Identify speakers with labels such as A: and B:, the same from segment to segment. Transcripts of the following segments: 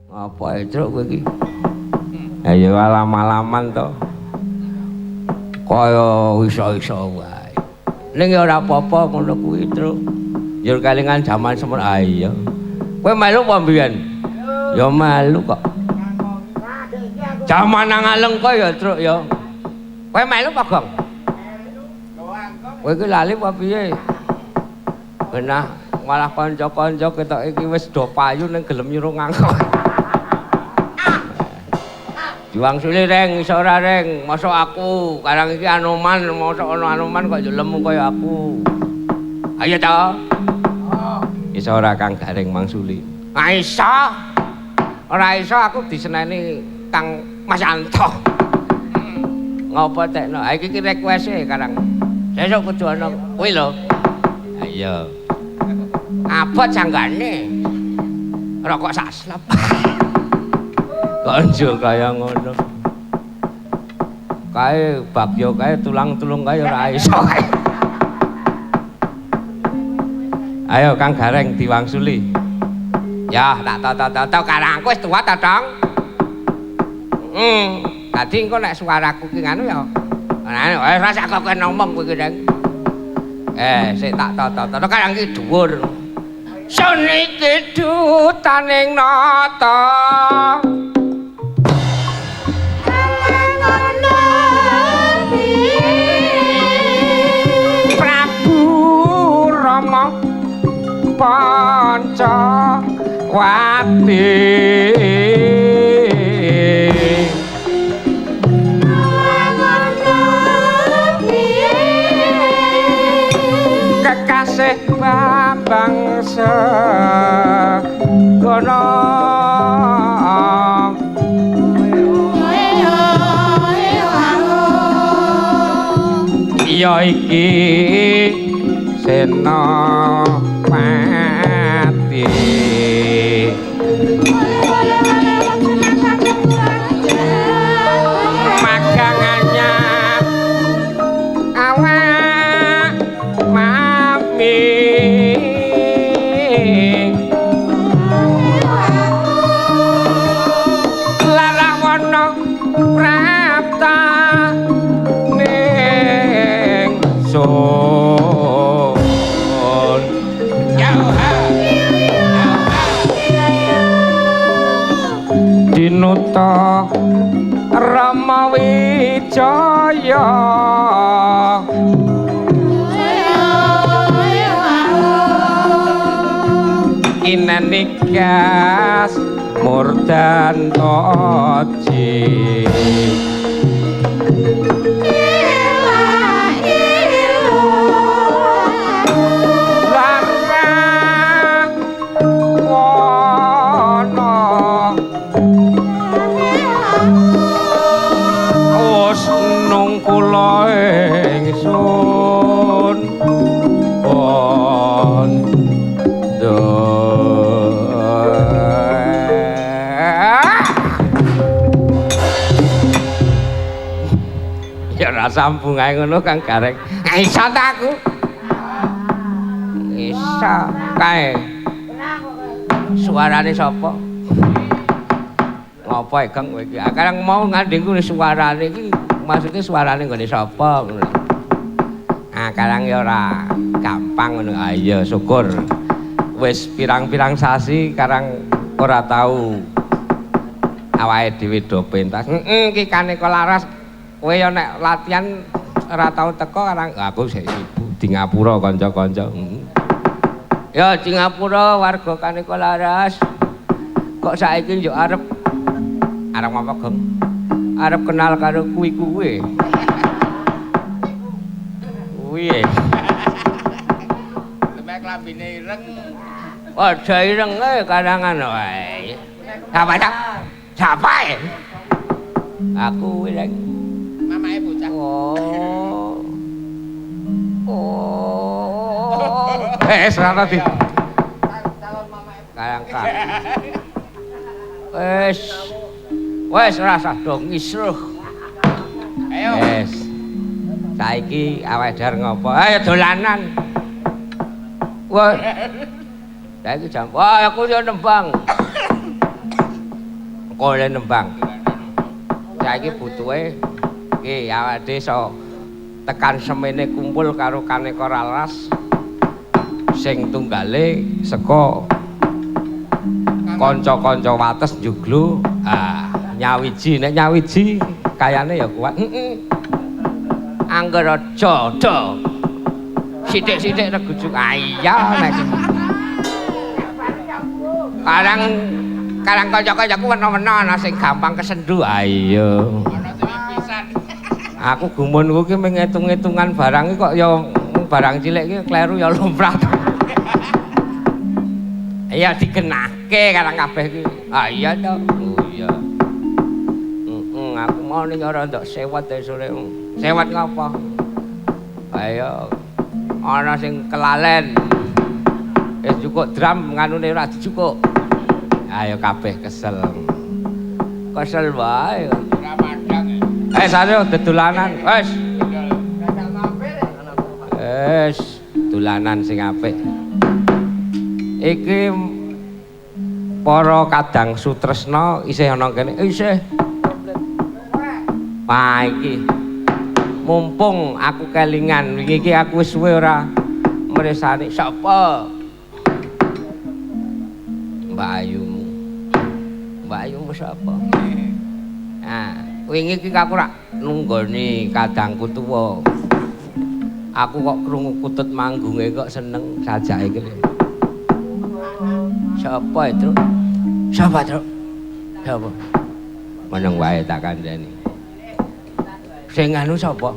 A: Apa Truk kowe iki? Ya alam-alaman to. Kaya iso-iso wae. Ning ya ora apa-apa ngono kuwi, Truk. Ya kalingan jaman semen iya. Kowe melu apa mbiyen? Ya melu kok. Jaman nang aleng kok ya, Truk ya. Kowe melu apa, Gong? Kowe iki lali apa piye? Benah malah kanca-kanca ketok iki wis do payu ning gelem nyuruh ngangkok. Diwangsuli reng iso ora reng, mosok aku karang iki Anoman, mosok ana Anoman kok yo lemu kaya aku. Ayo ta. Iso ora Kang Gareng mangsuli. Ah iso. Ora iso aku diseneni Kang Mas Anto. Ngopo tekno? Ha iki request e karang. Sesuk kudu ana kuwi lho. Ha iya. Abot sanggane. Rokok sak slep. Konjol kaya ngono. Kae bagyo kae tulang-tulung kae ora iso kae. Ayo Kang Gareng diwangsuli. Ya, tak tata karangku wis tuwa ta, Tong? Dadi engko nek suaraku ki ngono ya. Ora rasa kok ngomong kowe ki, Reng. Sik tak tata karang ki dhuwur. Suniki dutaning nata. Panca wati kekasih Bambang Segono iya iki Senopati magangannya awak mami lalawana prapta ning Dinuta Rama Wijaya Inanikas Murdantoji sambung ae ngono Kang Gareng. Iso ta aku? Iso kae. Suarane sapa? Ngopo e Kang kowe iki? Karang mau ngandengku suarane iki maksudnya suarane nggone sapa ngono. Ah karang ya ora gampang ngono. Ah iya syukur. Wis pirang-pirang sasi karang ora tau awake dhewe do pentas. Iki Kaneka Laras kowe ya nek latihan ora tau teko karang aku sik sibuk di Ngapura kanca-kanca. Ya di Ngapura warga Kaneka Laras. Kok saiki yo arep apa, Gong? Arep kenal karo kuwi-kuwi. Kuwi. Lemek lambine ireng. Padha ireng karangan wae. Siapa e? Aku kuwi reng. Mamake bocah. Oh. Ora di. Calon mamake. Kayangkan. Wes rasa do ngisruh. Ayo. Wes. Saiki awake dhewe ngopo? Ayo dolanan. Wah. Saiki jam. Wah, aku yo nembang. Oleh nembang. Saiki butuhe iki awake iso tekan semene kumpul karo Kaneka Ralas sing tunggale saka kanca-kanca wates njuglu. Nyawiji nek nyawiji kayane ya kuat. Angger aja sithik-sithik regujuk. Iya nek Karang kanca-kancaku wena-wena ana sing gampang kesendu. Iya. Ana sing pisan. Aku gumunku ki mung ngitung-ngitungan barang iki kok ya barang cilik iki kleru ya lumrah. Iya digenahke karang kabeh iki. Iya to. Oh iya. Aku mau ning ora ndok sewat sore. Sewat ngapa? Ayo. Ana sing kelalen. Wis cukup drum nganune ora dicukuk. Ayo kabeh kesel. Kesel wae. Ora mandang. Sare dedolanan. Wis dolanan sing apik. Iki para kadang sutresna isih ana kene. Isih. Wah iki. Mumpung aku kelingan wingi iki aku wis suwe ora mresani sapa? Mbak Ayumu sapa? Wingi iki aku rak nunggoni kadangku tuwa. Aku kok krungu kutut manggunge kok seneng sajake iki. Sapa itu? Sapa, Truk? Sapa? Meneng wae tak kandhani. Sing anu sapa?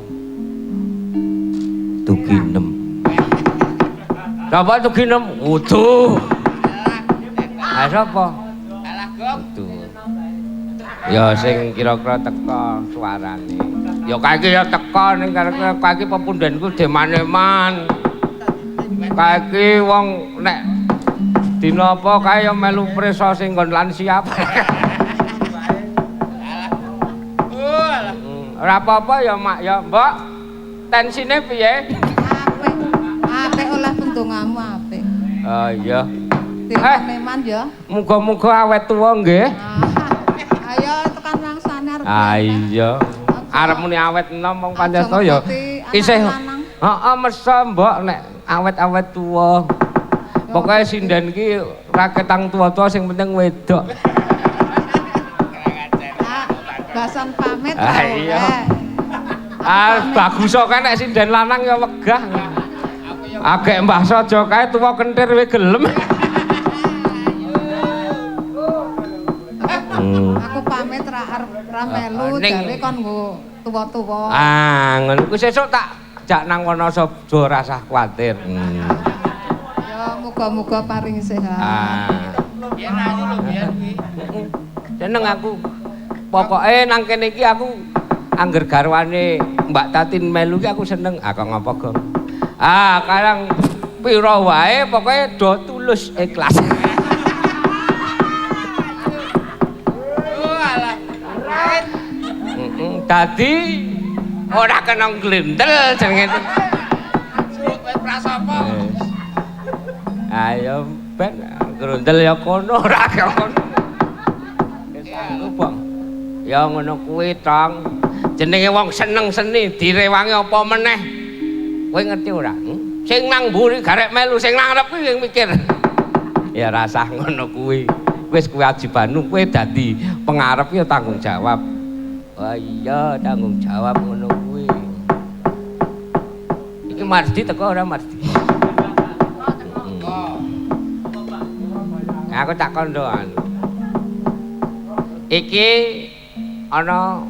A: Tuginem. Sapa Tuginem? Wuduh. Sapa? Alah Gong. Ya sing kira-kira teka suarane. Ya kae iki ya teka ning kira-kira kae iki pepundhenku demane-man. Kae iki wong nek dina apa kae ya melu prisa sing nggon lansia. Ora apa-apa ya Mak ya, Mbok. Tensine piye? Apik. Apik oleh pendongamu apik. Oh iya. Meman ya. Muga-muga awet tuwa nggih. Ayo tekan langsane arep. Iya. Arep muni awet enom wong pancen ya. Isih. Heeh mesa Mbok nek awet-awet tuwa. Pokoke sinden iki ra ketang tuwa-tuwa sing penting wedok. Basan pamit. Iya. Bagus kok nek sinden lanang ya wegah. Agek Mbah Saja kae tuwa kentir we gelem. Aku pamit ra melu jare kon nggo tuwa-tuwa. Ngono ku sesuk tak jak nang Wonosobo ora usah kuwatir. Ya muga-muga paring sehat. Yen aku lho biyen kuwi. Seneng aku. Pokoke nang kene iki aku angger garwane Mbak Tatin melu iki aku seneng. Kok ngapa, Gong? Karang pira wae pokoke do tulus ikhlas. Dadi ora kena glendel jenenge. Wis prasapa? Ayo ben glendel ya kono ora kono. Wis aku, Bang. Ya ngono kuwi, Tong. Jenenge wong seneng seni direwangi apa meneh. Kowe ngerti ora? Sing nang mburi garek melu, sing nang ngarep kuwi mikir. Ya rasah ngono kuwi. Wis kewajibanmu kowe dadi pengarep ya tanggung jawab. Oh iya tanggung jawab ngono kuwi. Iki Mardi teko ora Mardi? Aku tak kondoan. Iki ana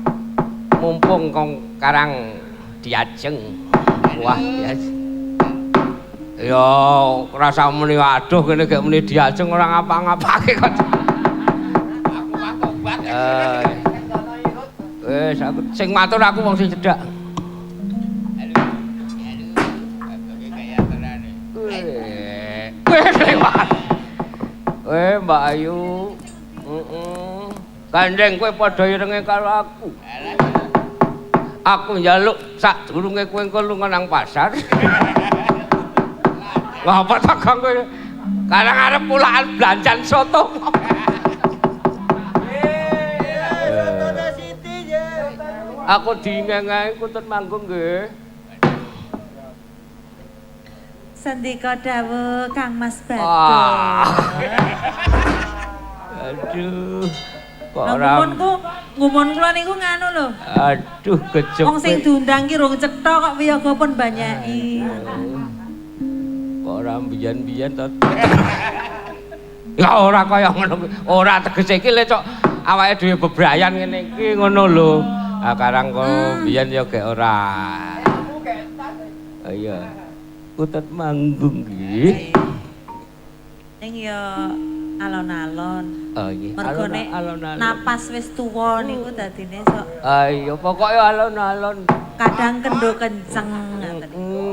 A: mumpung kong karang diajeng. Wah, diajeng. Ya rasa muni waduh kene gek muni diajeng ora ngapa-ngapake kok. Aku mah tobat. Wis aku sing matur aku wong sing cedhak. Wis lewat. Mbak Ayu. Gandeng kowe padha irenge karo aku. Aku njaluk sadurunge kowe engko lunga nang pasar. Ngapa tak kowe? Karang arep pulaan blanjan soto. Aku diingengae Kutut Manggung nggih.
B: Sendika dawuh Kang Mas Bagong.
A: Aduh. Kok
B: Lah
A: ora
B: ngumun kula niku nganu lho.
A: Aduh kejepit.
B: Wong sing diundang ki rung cetha kok wiyagapun banyaki.
A: Kok ora mbiyen-mbiyen to. Ya ora kaya ngono. Ora tegese iki le cok awake dhewe bebrayan ngene iki ngono lho. Ah karang kok mbiyen ya gek ora. Iya. Kutut Manggung nggih.
B: Ning ya alon-alon.
A: Oh nggih.
B: Mergo nek
A: Alon-alon.
B: napas wis tuwa niku dadine sok
A: Ayo pokoke alon-alon.
B: kadang kendo kenceng ngoten.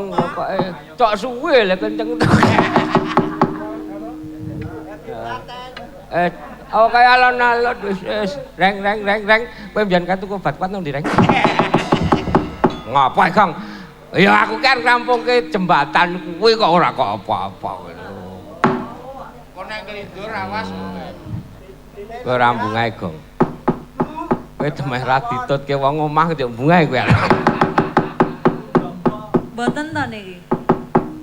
A: Pokoke cok suwe le kenceng. Oh kaya alon-alon wis reng kowe mbiyen kan tuku obat kuat nang ndi reng? Ngapa Kang? Ya aku kan rampungke jembatan kuwi kok ora kok apa-apa ngono. Kok nek nglindur awas. Kowe rambungae Gong. Kowe demeh ra ditutke wong omah ndek bungae kowe.
B: Mboten to niki.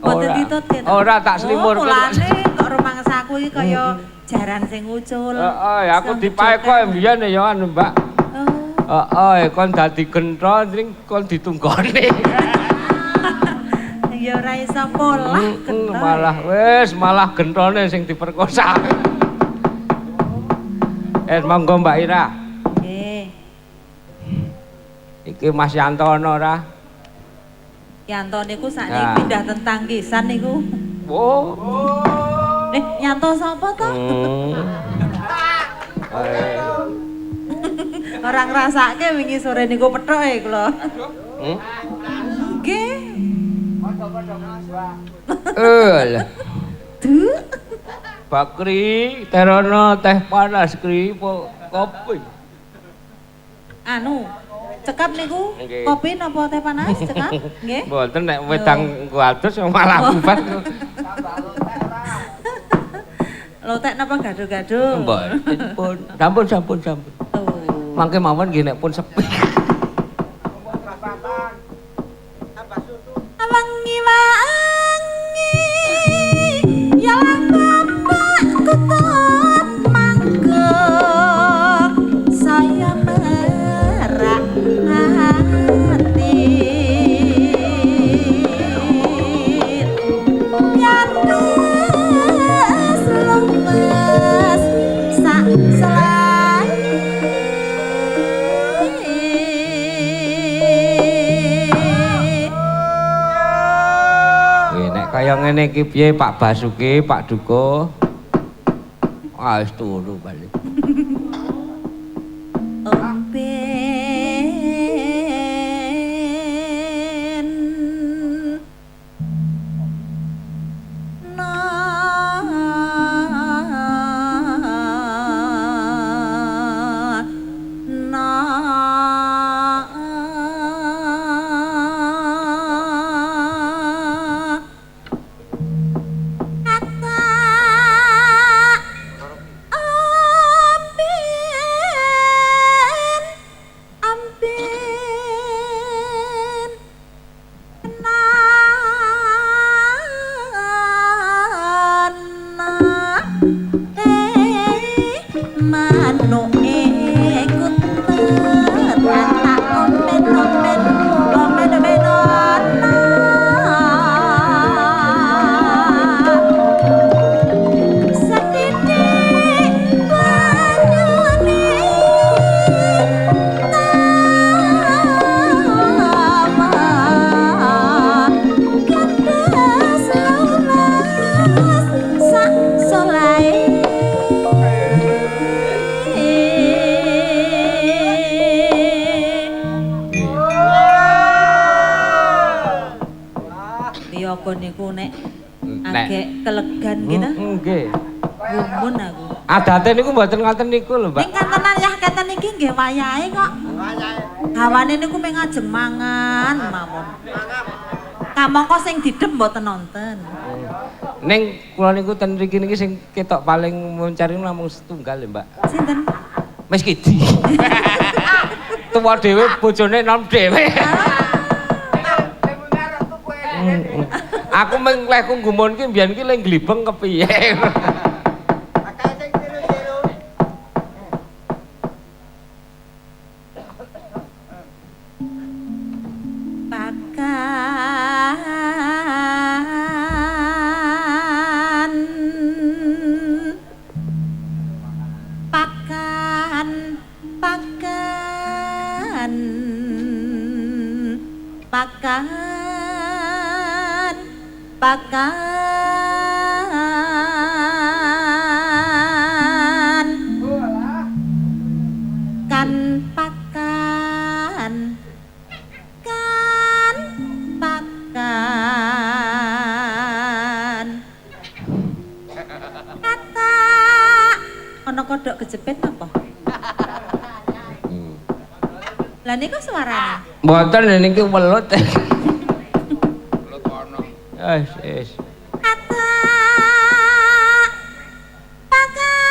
B: Mboten ditutke to.
A: Ora tak slimurke.
B: Mulane kok rumangsaku iki kaya jaran sing ucul.
A: Heeh, aku dipae kok mbiyen ya anu, Mbak. Heeh, kon dadi gentho ning kon ditunggone.
B: Ya ora iso polah gentho.
A: Malah genthone sing diperkosa. Monggo Mbak Ira.
B: Nggih.
A: Iki Mas Yanto ana ora?
B: Yanto niku sakniki pindah tentang kisan niku.
A: Oh.
B: Yanto sapa to? Ora ngrasake wingi sore niku pethoke kula. Nggih.
A: Lah.
B: Duh.
A: Bakri, terono teh panas kri kopi.
B: Anu, cekap niku
A: Nggih.
B: kopi napa teh panas cekap? Nggih.
A: Mboten nek wedang kuatus malah bubar.
B: Lotek napa gaduh-gaduh?
A: Mboten pun. Sampun.
B: Oh.
A: Mangke mawon nggih nek pun sepi.
B: Wangi ya bapak Kutut Manggung saya merah hati nyandes lemes sak selai
A: Kaya ngene iki piye Pak Basuki, Pak Duko? Wis turu balik.
B: Omben niku nek agek kelegan gitu.
A: Nggih.
B: Gumun aku.
A: Adate niku mboten ngoten niku lho, Mbak.
B: Ning kantenan yah keten iki nggih wayahe kok. Hawane niku mung ngajeng mangan mawon. Kamangka sing didem mboten nonton.
A: Ning kula niku ten mriki niki sing ketok paling mencari namung setunggal lho, Mbak.
B: Sinten?
A: Mas Kidi. Tuwa dhewe bojone nom dhewe. Aku mung leh gumun ki mbiyen ki le glibeng kepiye.
B: Kodok kejepit apa? Lah niku suarane.
A: Mboten niki welut. Welut ana. Wis.
B: Kata pakan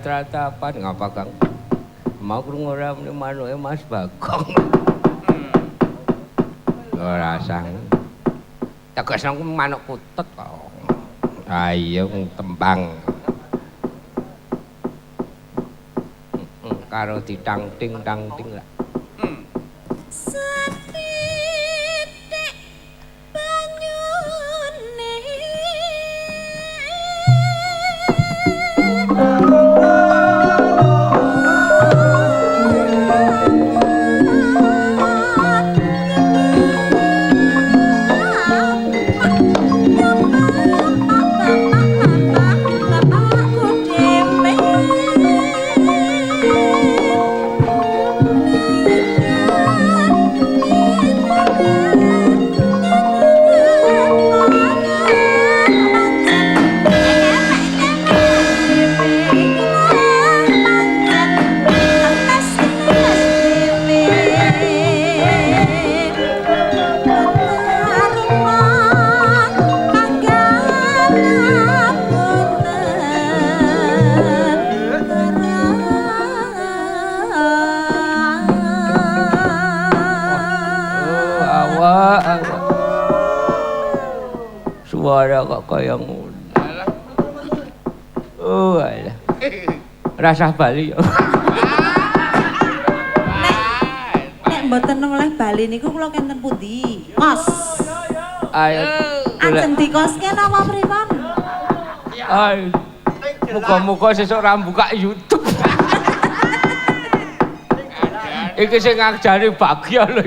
A: Tratapan ngapa Kang? Mau krungu ora muni manuke Mas Bagong. Ora sang. Teges nang manuk kutut kok. Ah iya tembang. Karo ditang ting tang ting lah. Suara kok kaya ngono. Oh alah. Rasah Bali yo.
B: Nek mboten oleh Bali niku kula kenten pundi? Kos.
A: Ayo.
B: Ajeng dikoske napa pripun?
A: Ay. Muga-muga sesuk ora buka YouTube. Iki sing ngajari Bagya lho.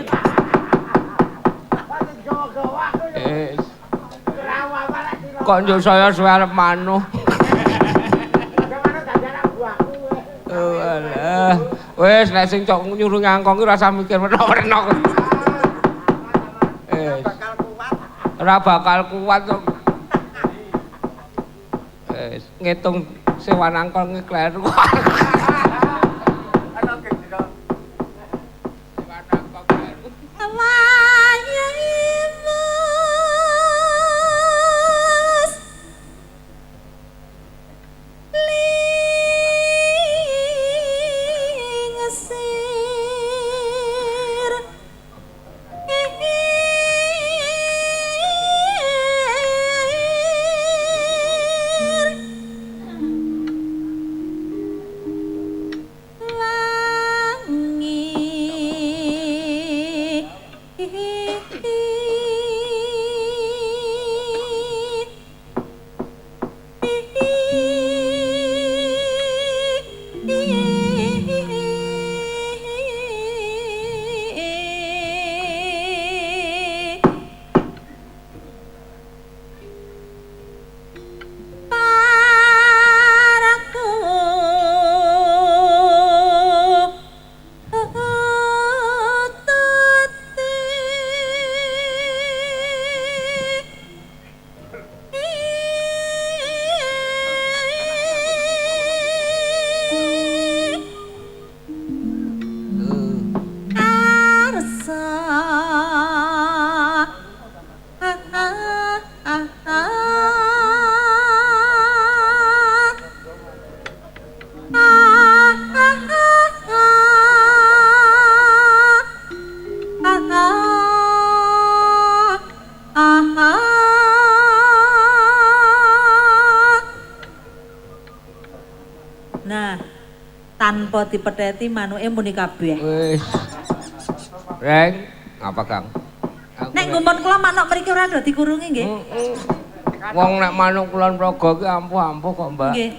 A: Kok njuk saya suwe arep manuh. Oh alah. Wis nek sing cok nyuruh ngangkong ki ora usah mikir menok-menok. Ora bakal kuat kok. Wis ngitung sewa nangkong ngekleru.
B: tanpa dipetheti manuke muni kabeh.
A: Wis. Reng, apa Kang?
B: Nek ngumpul kula manuk mriki ora do dikurungi nggih.
A: Wong nek manuk kulon praga ki ampuh-ampuh kok, Mbak.
B: Nggih.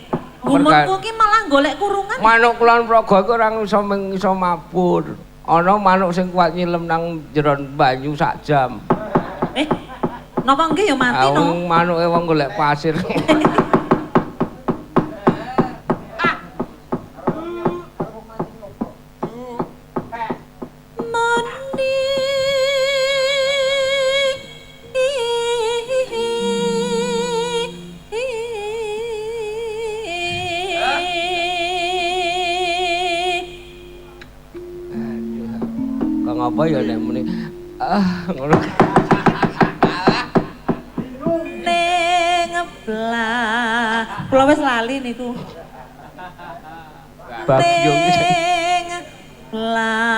B: Ngumpulku ki malah golek kurungan.
A: Manuk kulon praga ki ora iso mabur. Ana manuk sing kuat nyilem nang jero banyu sak jam.
B: Napa nggih ya mati no?
A: Manuke wong golek pasir. Apa ya nek muni ngono.
B: Ning blah. Kula wis lali niku.
A: Babyong
B: ning blah.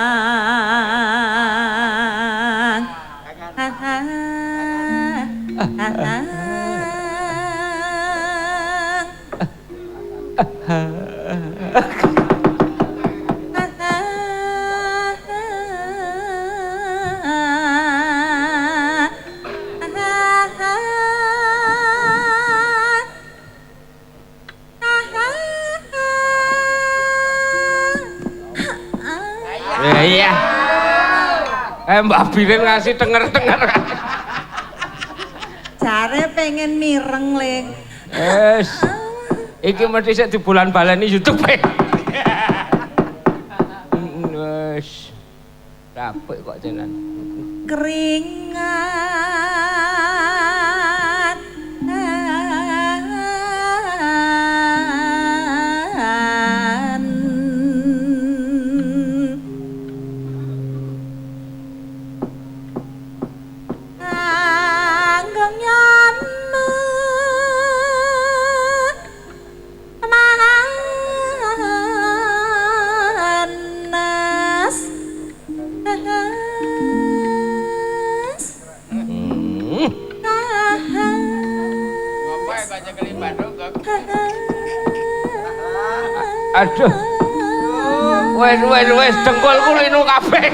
A: Iya. Mbak Birin ngasih denger-denger.
B: Jare pengen mireng, Ling.
A: Wes. Iki mesti sik di bulan baleni YouTube. Wes. Rapik kok tenan.
B: Keringat.
A: Aduh. Wes dengkulku linu kabeh.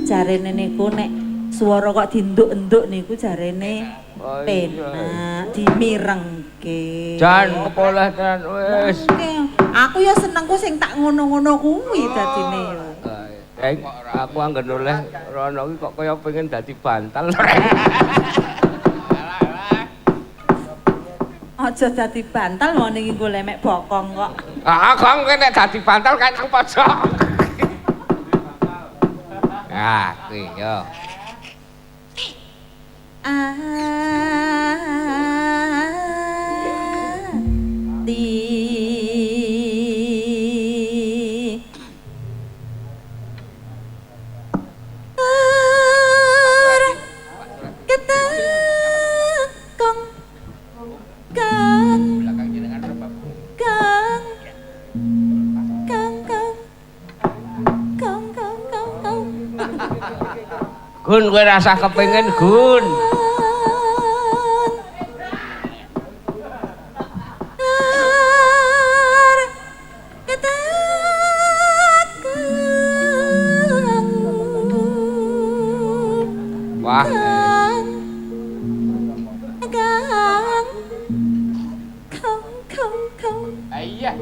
B: Jarene niku nek swara kok dienduk-enduk niku jarene penak dimirengke.
A: Jan apa oleh tenan wis.
B: Aku ya senengku sing tak ngono-ngono kuwi dadine yo.
A: Aku anggen oleh rono iki kok kaya pengen dadi bantal.
B: Aja dadi bantal wong ning nggo lemek bokong kok.
A: Kok nek dadi bantal kae nang pojok. Kuwi yo. Gun kowe rasah kepengin Gun. Wah. Iya.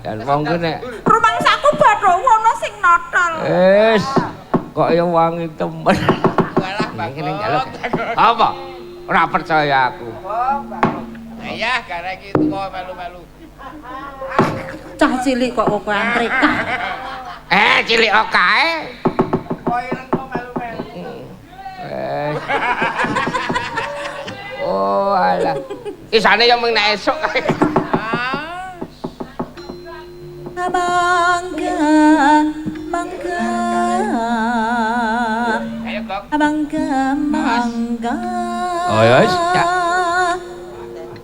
A: Dan wong ku nek
B: rumangsaku badhe ana sing notol.
A: Wis kok ya wangi temen. Ngene njaluk. Apa? Ora percaya aku.
C: Ayah gara iki tuwa melu-melu.
B: Cah cilik kok kok antreka.
A: Cilik kok kae.
C: Kok ireng kok melu-melu.
A: Oh alah. Isane yo mung nek esuk kae.
B: Mangga.
C: Ayo kok.
B: Mangga.
A: Oh ya wis.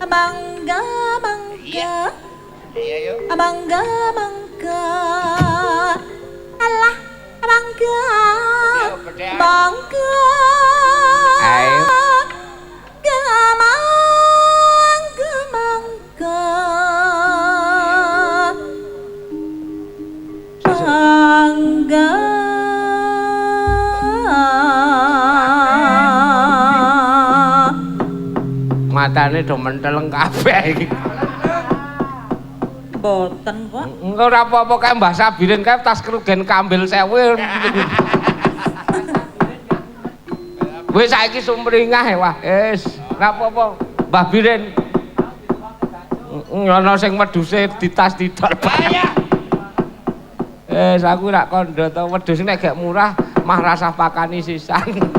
B: Mangga.
C: Iya yuk.
B: Mangga mangga. Alah mangga. Mangga.
A: Ayo.
B: Mangga mangga. Mangga.
A: Matane do menteleng kabeh iki.
B: Boten kok.
A: Ora apa-apa kae Mbah Sabirin kae tas kerugian kambil 1000. Wis saiki sumringah wah wis ora apa-apa Mbah Birin. Ngono sing wedhuse ditas didol. Aku rak kandha to wedhus nek gak murah mah rasa pakani sisan.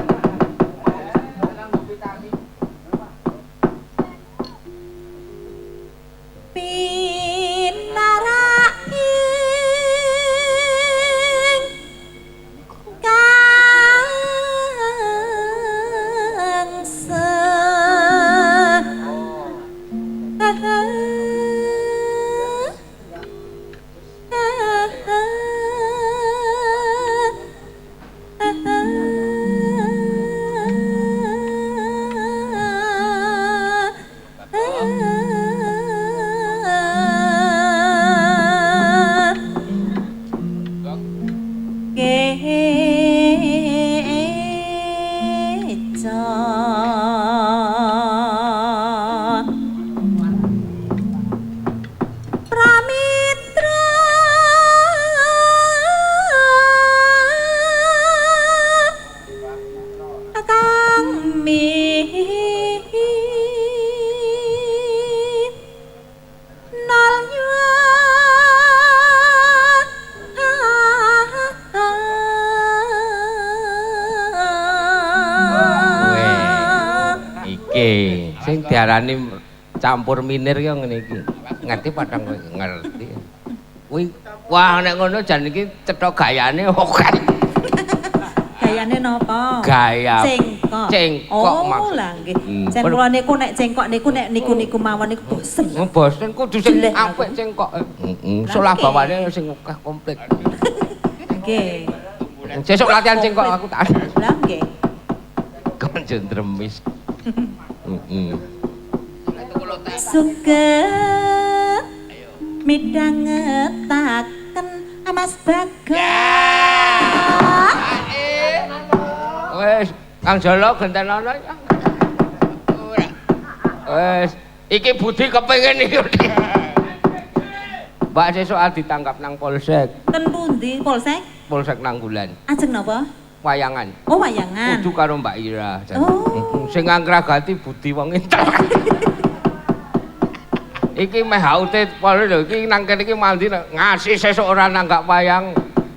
A: Sing diarani campur minir ya ngene iki. Ngerti padang ngerti. Kuwi wah nek ngono jan iki cethok gayane oke.
B: Gayane napa?
A: Gaya
B: cengkok.
A: Cengkok
B: oh, lah nggih. Jan kula niku nek cengkok niku nek niku mawon niku bosen.
A: Bosen kudu sing apik cengkok. Heeh. Solah bawane sing akeh komplit.
B: Nggih.
A: Sesuk latihan cengkok aku tak.
B: Lah nggih.
A: Kon jendremis.
B: Suket midhangetaken Mas Bagong.
A: Wes, Kang Jolo gentenono ya. Ora. Wes, iki Budi kepengin iki. Mbak sesuk ditangkap nang polsek.
B: Ten pundi polsek?
A: Polsek Nanggulan.
B: Ajeng napa?
A: Wayangan.
B: Oh, wayangan.
A: Kudu karo Mbak Ira.
B: Oh.
A: Sing nggragati Budi wong entek. Iki meh haute Polres lho iki nang kene iki mandi ngasih sesuk ora nanggak wayang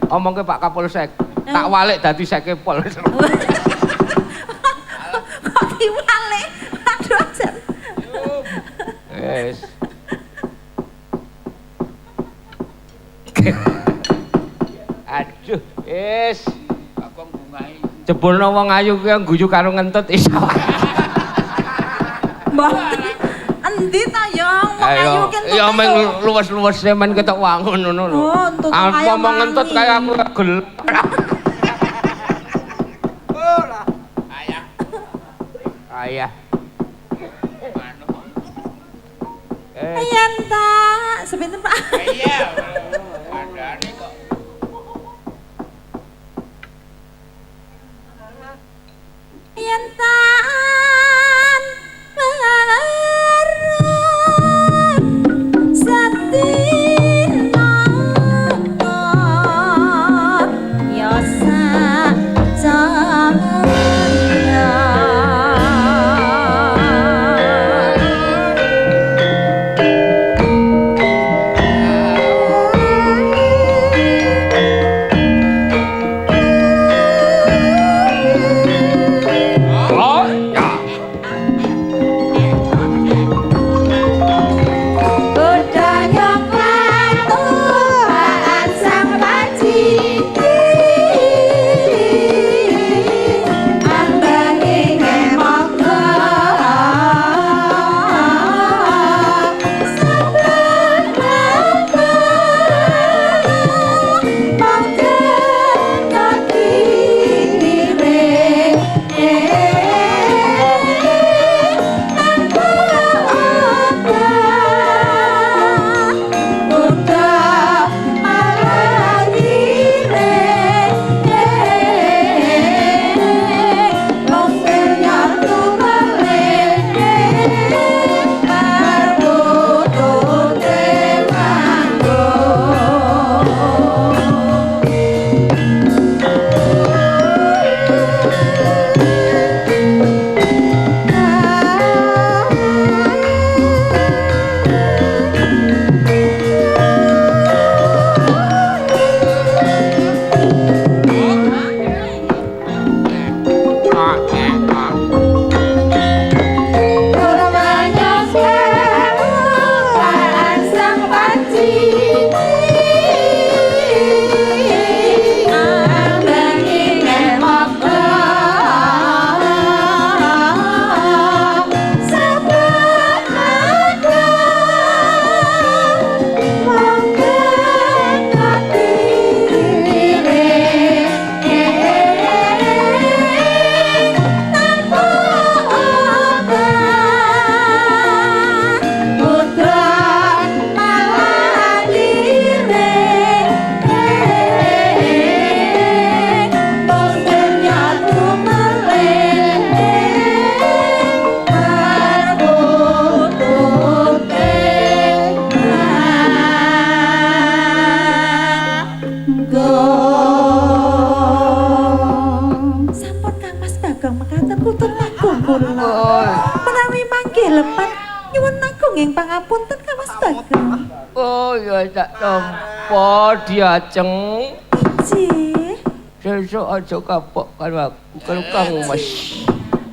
A: omongke Pak Kapolsek. Tak walik dadi sekepol.
B: Kok diwalik? Aduh, Jan.
A: Wes. Aduh, wis.
C: Bagong bungai.
A: Jebulno wong ayu kuwi guyu karo ngentut iso.
B: Mboten. Endi ta ya wong ayu kentut.
A: Ya meng luwes-luwes men ketok wangun ngono lho.
B: Oh, entut
A: Apa mau ngentut kaya aku gel.
C: Oh lah. Ayah.
A: Ayah.
B: Ayan ta, sepinten Pak?
C: Iya. Andane kok.
B: Ayan tan bareng satina ya sajana. papan nyuwun agung ing pangapunten Kang Mas Bagong.
A: Oh ya tak tampa diajeng.
B: Nggih.
A: Sesuk aja kapok karo aku karo Kang Mas.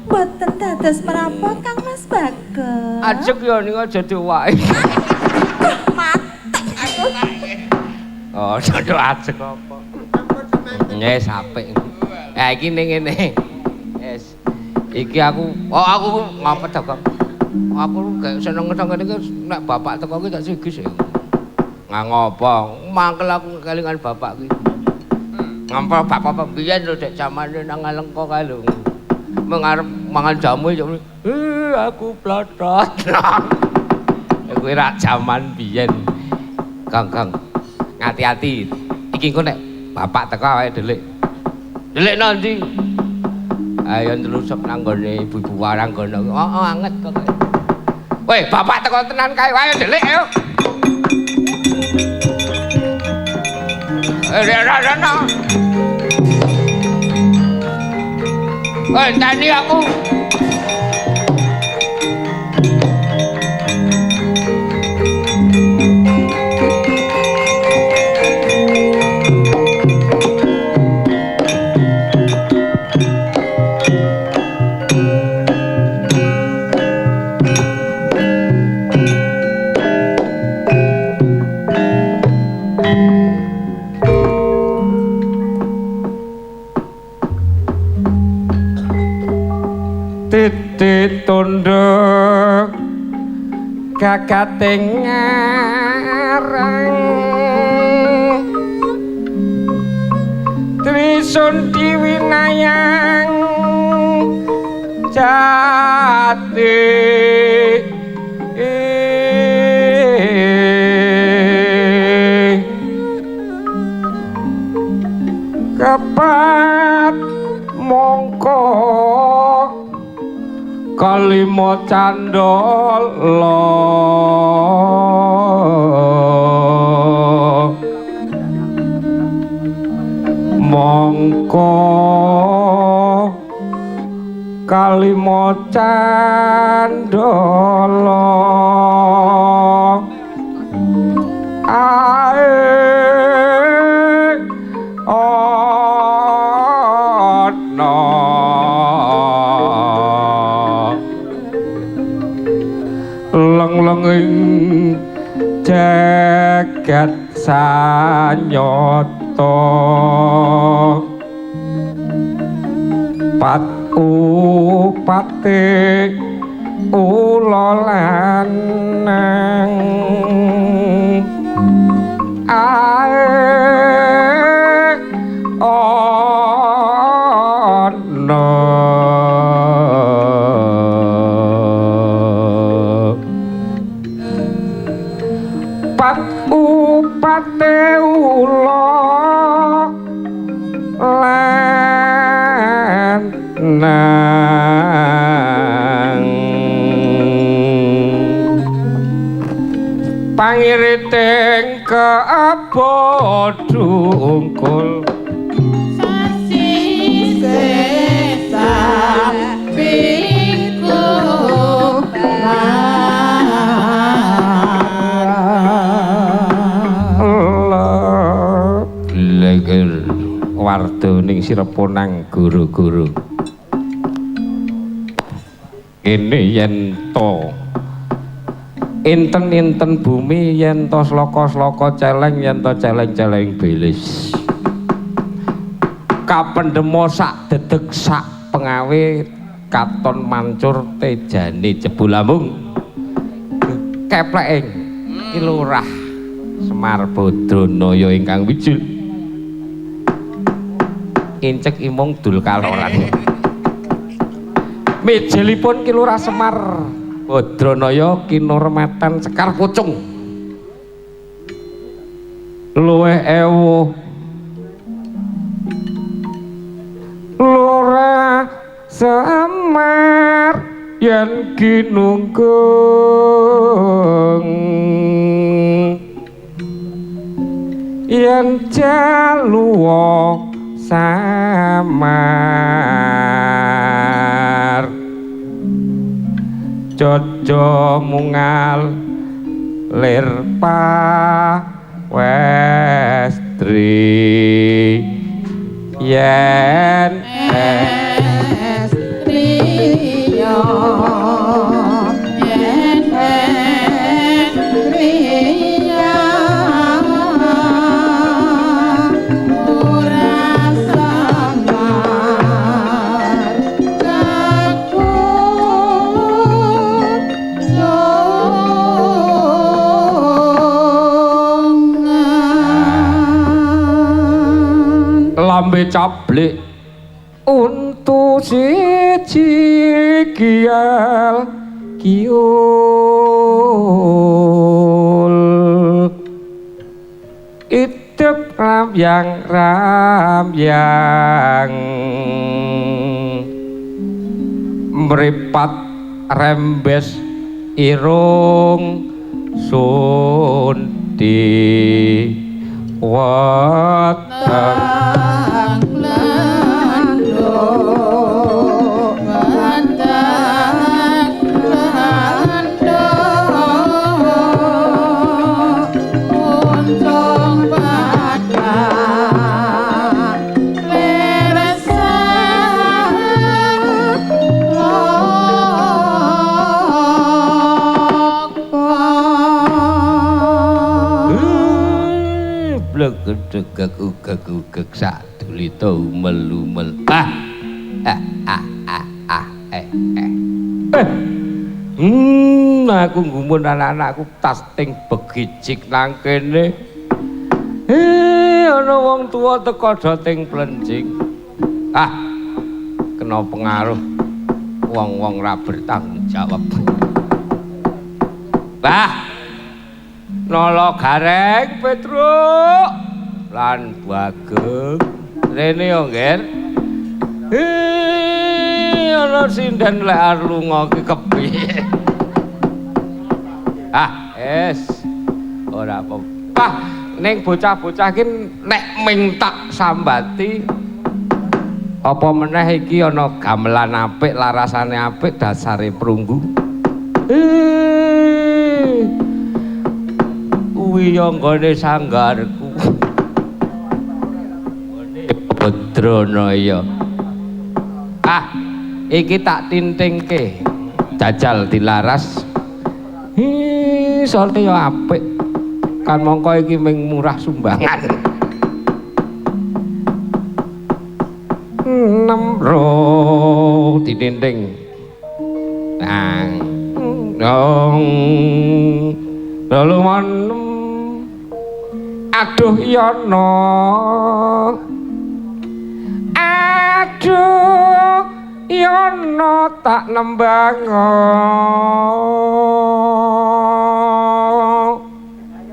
B: Mboten dados menapa Kang Mas Bagong.
A: Ajeng ya ning aja diwae.
B: Mati aku.
A: Oh, jodoh ajeng apa? Yes, apik. Ya iki ning ngene. Yes. Iki aku ngapa to, Kang? Aku gak seneng-seneng ngene iki nek bapak teko iki tak sigis ya. Ngopo? Mangkel aku kelingan bapak ki. Ngampel bapak biyen lho dek jamane nang Alengka kae lho. Mengarep mangan jamu ya. Aku plotot. Kuwi rak jaman biyen. Kang, hati-hati. Iki engko nek bapak teko awake delik. Delik nanti. Ayo ndelusuk nang gone ibu-ibu warang kono. Oh, anget kok. Weh, bapak teko tenan kae ayo delik ayo. Rana. Tadi aku. Titik tunduk kakating ngarang Trisun diwinayang jati kepat mongko kalima candala mongko kalima candala leng-lenging jagat sanyata pat upate ula lanang upate ula lanang pangiriting keabodungkul
D: sasi sapiku
A: wardo ning Sireponang guru-guru ini yen to inten-inten bumi yen to sloka-sloka celeng yen to celeng-celeng belis kapendemo sak dedeg sak pengawe katon mancur tejane jebul lambung keplek iki lurah Semar Badranaya ingkang wijul incek imung dul kaloran mejelipun Ki Lurah Semar Badranaya kinurmatan Sekar Pucung luweh ewu Lurah Semar yen kinunggung yen jaluwa Samar Jojo mungal lir westri yen
D: estriyo yen estriya ora samar
A: lambe cablik untu siji kial kiul itep ramyang mripat rembes irung sundi weteng gek sadulita melu-mel aku ngumun anak-anakku tas ting begicik nang kene ana wong tuwa teko doting plencing kena pengaruh wong-wong ra bertanggung jawab nolo gareng Petruk lan Bagong rene yo ngger ana sinden lek lunga ki kepiye ora apa ning bocah-bocah ki nek ming tak sambati apa meneh iki ana gamelan apik larasane apik dasare prunggu kuwi yo nggone sanggarku Badranaya iki tak tintingke jajal dilaras solte yo apik kan mongko iki ming murah sumbangan nemro ditinting nang dong lalu manem aduh yono tak nembang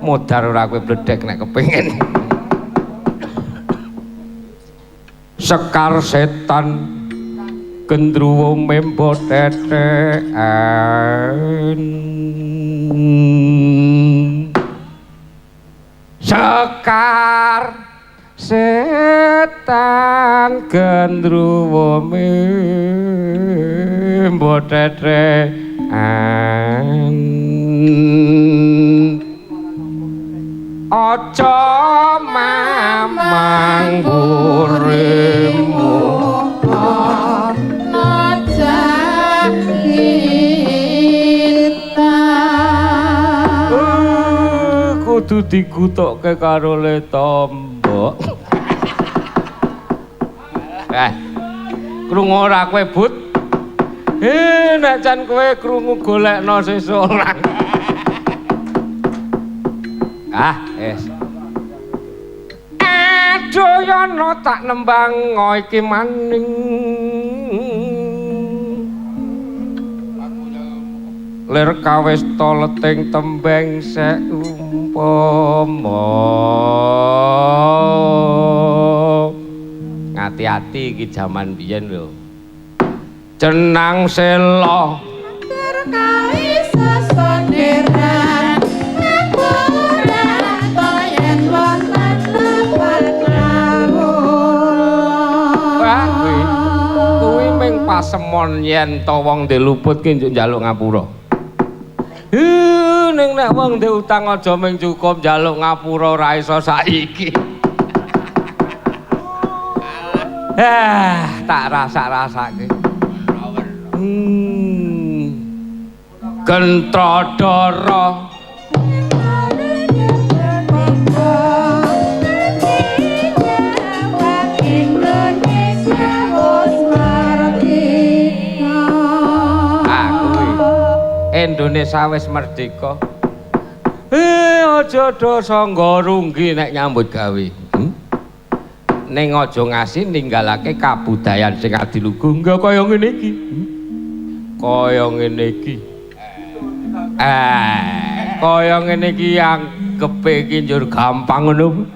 A: modar ora kowe bledek nek kepengin sekar setan gendruwo membo tetean sekar setan gendruwo membo tetean aja mamang burimu
D: aja kita
A: kudu digutukke karo le tombok krungu ora kowe but nek jan kowe krungu golekno sesuk ora aduh yono tak nembang iki maning lir kawesta leting tembeng sek umpama ngati-ati iki jaman biyen lho cenang sela
D: terkali sesonderan ngapuran toyen wonten lepat
A: kuwi ming pasemon yen to wong ndek luput ki njaluk ngapura. Ning nek wong ndek utang aja mung cukup njaluk ngapura ora iso saiki. Tak rasa-rasake. Gentradara Indonesia wis merdeka. Aja dosa nggorunggi nek nyambut gawe. Ning aja ngasih ninggalake kabudayan sing adilugu enggak kaya ngene iki. Kaya ngene iki. Kaya ngene iki anggepe iki njur gampang ngono.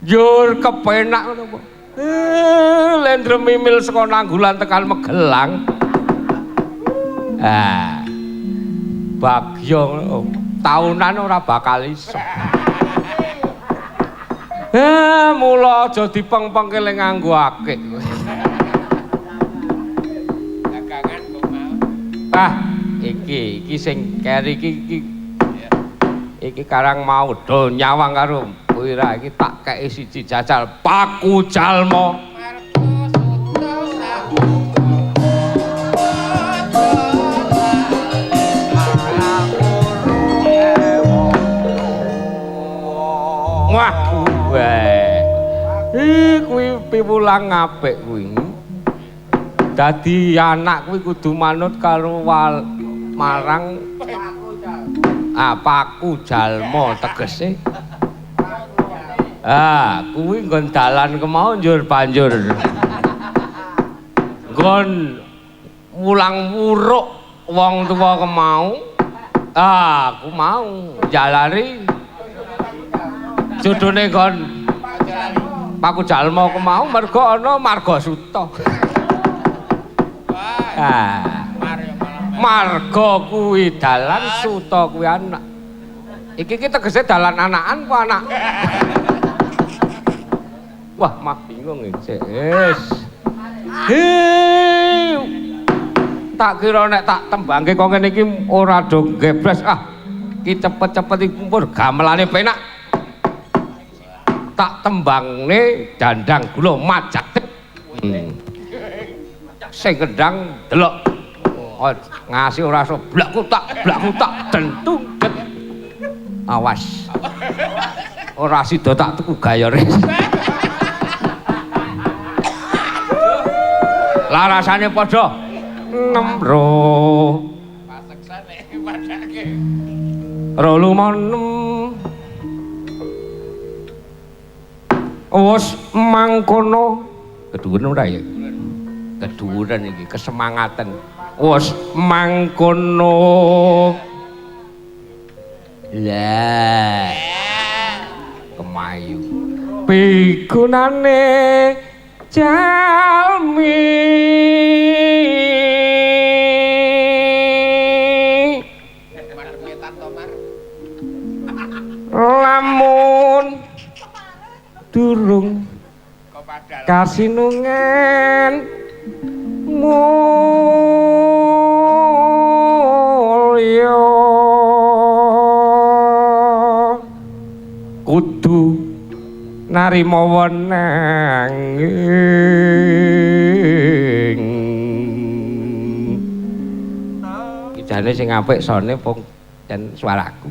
A: Njur kepenak ngono apa. Lendre mimil saka Nanggulan tekan Magelang. Bagyo taunan ora bakal iso. Mula aja dipeng-pengke le nganggo akeh.
C: Dagangan kok mau.
A: Iki sing keri iki karang mau do nyawang karo Wira iki tak kei siji jajal Paku Jalma. Wah, kuwi piwulang apik kuwi. Dadi anak kuwi kudu manut karo marang Paku Jalma tegese. Kuwi nggon dalan kemau njur banjur. Nggon mulang wuruk wong tuwa kemau. Aku mau jalari judune nggon Paku Jalma kemau mergo ana Margasuta. Marga kuwi dalan, Suta kuwi anak. Iki tegese dalan anakan apa anak? Wah, mah bingung iki. Wis. Tak kira nek tak tembangke kok ngene iki ora do gebres. Iki cepet-cepet iki pun gamelane penak. Tak tembangne dandang gula majak. Sing gendang delok ngasih ora iso blak kutak dentung. Awas. Ora sida tak tuku gayore. Lah rasane padha nembro.
C: Paseksane padake.
A: Rolu monem. Wes mangkono keduren ora ya? Keduren iki kesemangatan. Wes mangkono. Lah. Kemayu. Pigunane jalmi.
C: Madheme Tantomar.
A: Lamun durung
C: Kepadal.
A: kasinungan mulya kudu narima wenanging jane sing apik sone pung jan suaraku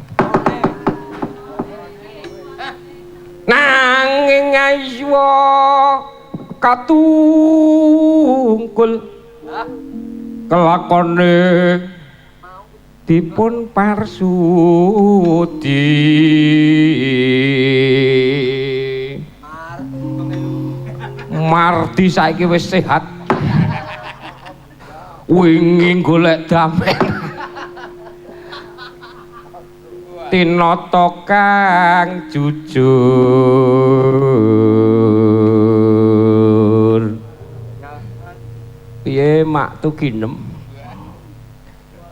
A: nanging aywa katungkul kelakone dipun parsudi Mardi saiki wis sehat wingi golek damen tinata kang jujur piye mak tuginem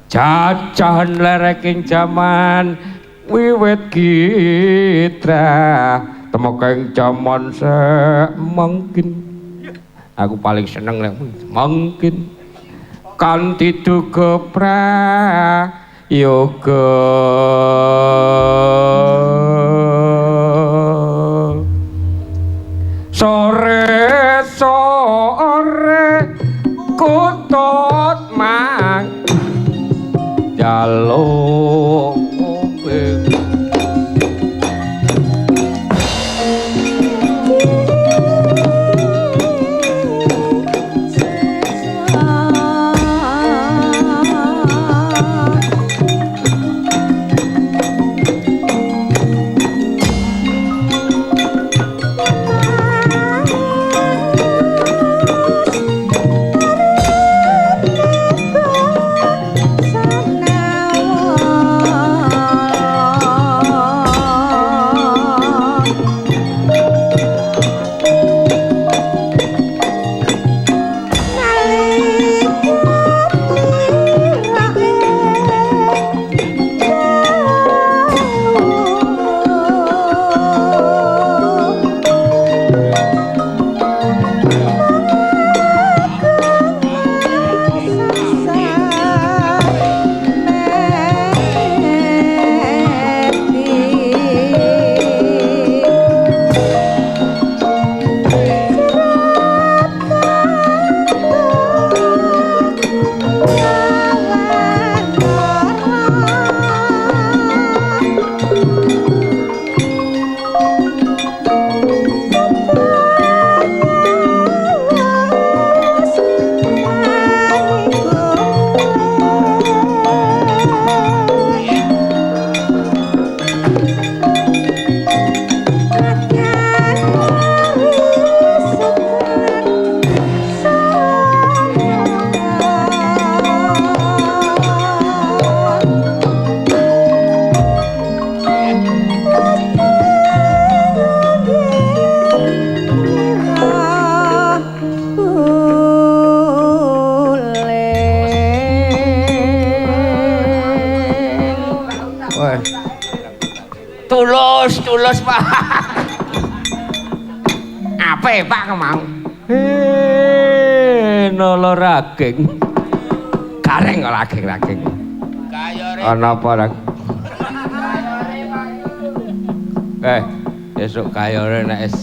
A: jajahan lereking jaman wiwit kitra temoking jaman semangkin Aku paling seneng nek mungkin kanthi duga prayoga. Sore kutut mang jaluk ngombe. Tulus Pak. Ape Pak kemau? Nolo raging. Gareng kok raging.
C: Kayore.
A: Ana apa rag? Esuk kayore nek es.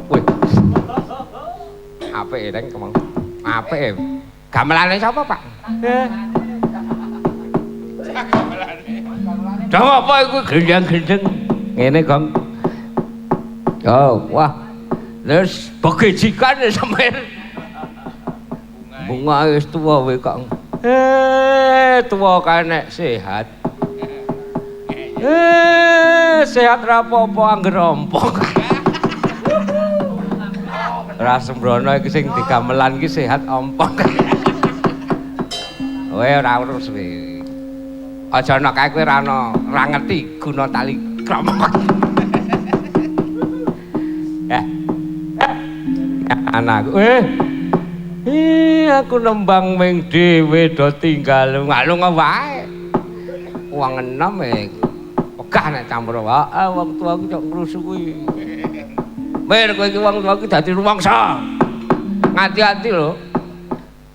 A: Wih. Apik reng kemau. Apik. Gamelane sapa Pak? Dong apa iku gendang-gendeng ngene Gong. Oh, wah. Terus begejikan sampean. Bunga wis tuwa we kok. Tuwa kae nek sehat. Sehat ra apa-apa angger ompong. Ra sembrono iki sing digamelan iki sehat ompong. Kowe ora urus we. Aja ana kae kowe ra ngerti guna tali krama. Anakku aku nembang ming dhewe do tinggal ngalung wae. Wong enom pegah nek campur wae wong tuaku cok ngrusu kuwi. Mir kowe iki wong tuaku dadi rumangsa. Ngati-ati lho.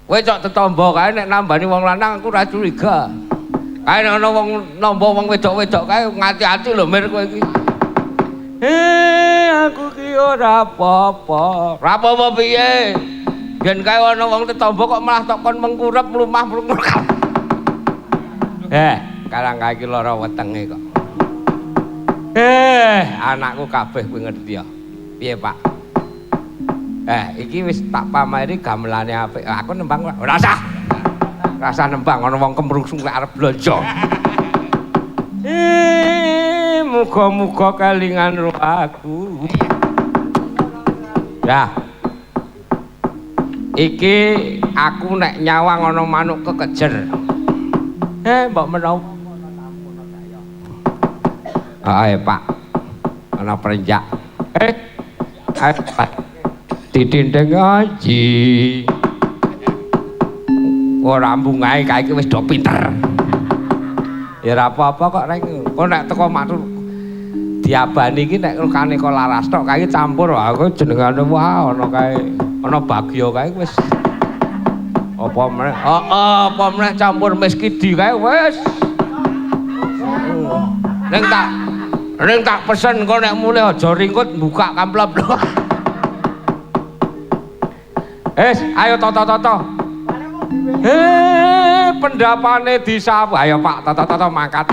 A: Kowe cok tetombo kae nek nambani wong lanang aku ora curiga. Kae ana wong nampa wong wedok-wedok kae ngati-ati lho mir kowe iki. Aku ki ora apa-apa. Ora apa-apa piye? Yen kae ana wong tetombo kok malah tok kon mengkurep mlumah-mlumah. Karang kae iki lara wetenge kok. Anakku kabeh kuwi ngerti ya. Piye, Pak? Iki wis tak pameri gamelane apik. Aku nembang ora usah. Rasa nembang ana wong kemrungsung lek arep blanja. Muga-muga kelingan roh aku. Ya. Iki aku nek nyawang ana manuk kekejer. Mbok menawa. Pak. Ana perenjak. Pak. Ditindeng aji. Ora mbungahe kae iki wis do pinter. Ya ora apa-apa kok reng. Kok nek teko matur diabani iki nek Kaneka Laras tok kae campur aku jenengane wah ana kae ana Bagya kae wis apa meneh apa meneh campur Miskidi kae wis ning tak pesen kok nek mule aja ringkut buka kamplop lho ayo toto pendapane disawu ayo Pak toto mangkat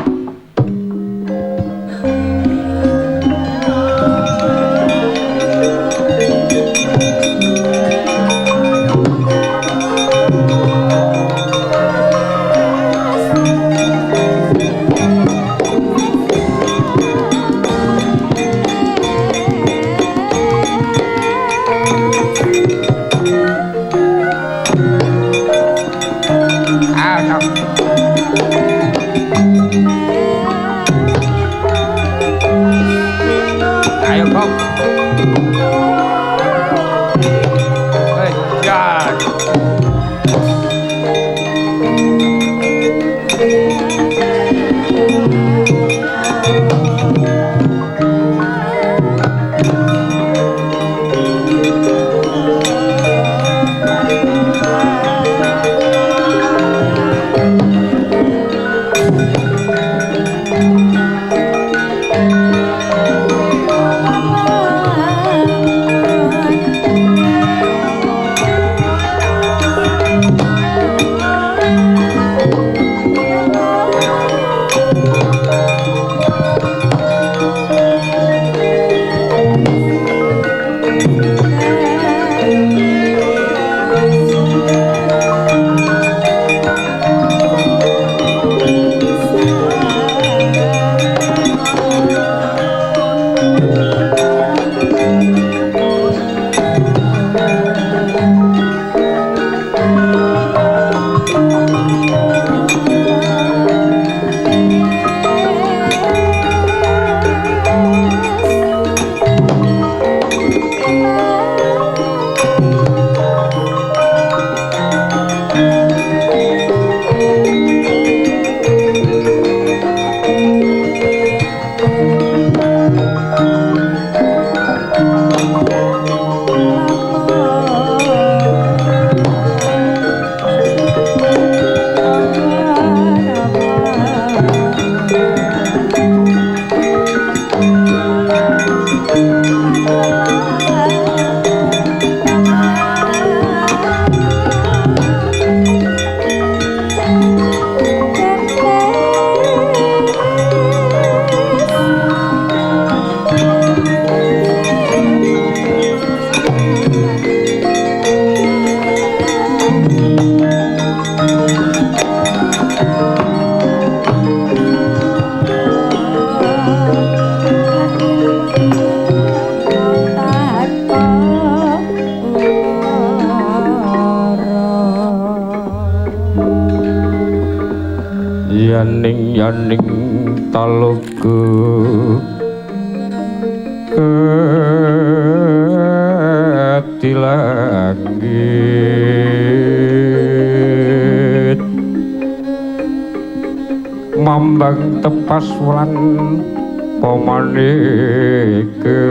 A: yaning taluku ketilangit mambang tepas wulan pamanike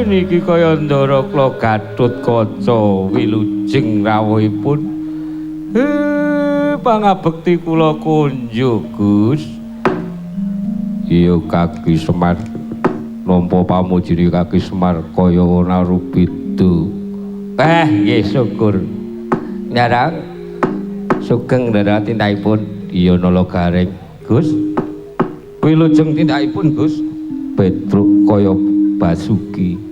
A: niki kaya Ndara Kla Gatotkaca wilujeng rawuhipun pangabekti kula kunjuk Gus iya Kaki Semar nampa pamujine Kaki Semar kaya ana rupitu nggih syukur nyarang sugeng ndara tindakipun iya nala garing Gus wilujeng tindakipun Gus Petruk kaya Basuki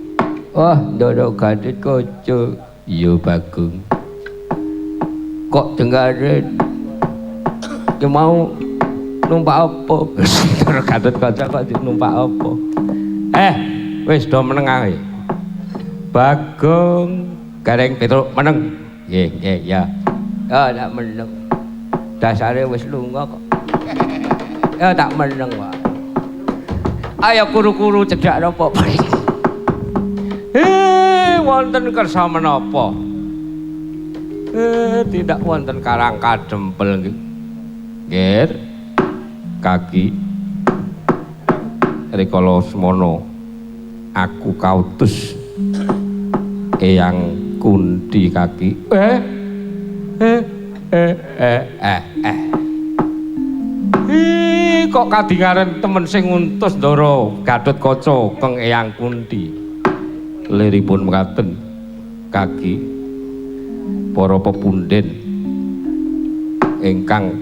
A: wah Ndara Gatotkaca iya Bagong kok dengarin ki mau numpak apa Ndara Gatotkaca kok numpak apa wis do meneng ae Bagong gareng Petruk meneng nggih nggih ya tak meneng dasare wis lunga kok tak meneng wae ayo kuru-kuru cedhak napa wonten kersa menapa? Tidak wonten karang kadempel nggih. Nggih. Kaki rikala semono aku kautus Eyang Kunti Kaki. Kok kadingaren temen sing nguntus Ndara Gatotkaca keng Eyang Kunti. Liripun mekaten Kaki para pepunden ingkang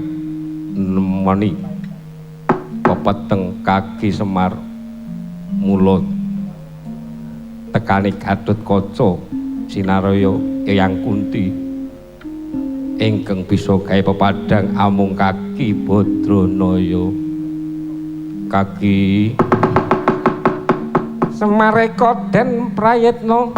A: nemoni pepeteng Kaki Semar mula tekani Gatotkaca sinaraya Eyang Kunti ingkang bisa gawe pepadang amung Kaki Badranaya. Kaki Semar den prayitna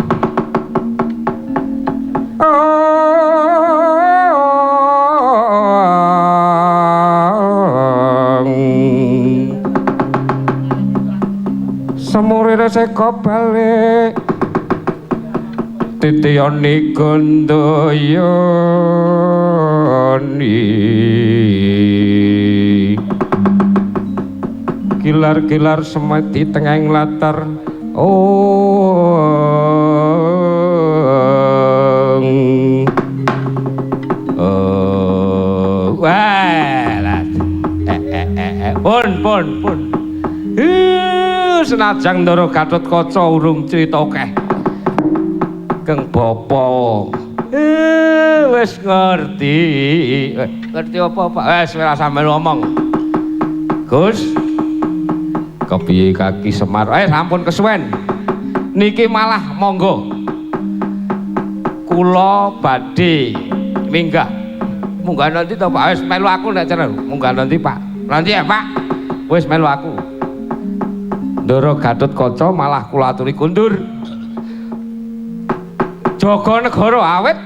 A: Semurire seka balik titiyani gandayani kilar-kilar semati tengahing latar pun senajang Ndara Gatotkaca urung crita akeh keng bapa wis ngerti apa Pak wis ora sampe ngomong Gus kepiye Kaki Semar sampun kesuwen niki malah monggo kula badhe minggah munggah nanti to Pak wis melu aku nek cenah munggah nanti Pak nanti ya Pak wis melu aku Ndara Gatotkaca malah kula aturi kundur jaga negara awit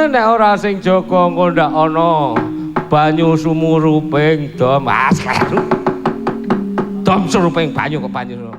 A: nek ora sing jaga engko ndak ana banyu sumuruping dom dom suruping banyu ke banyu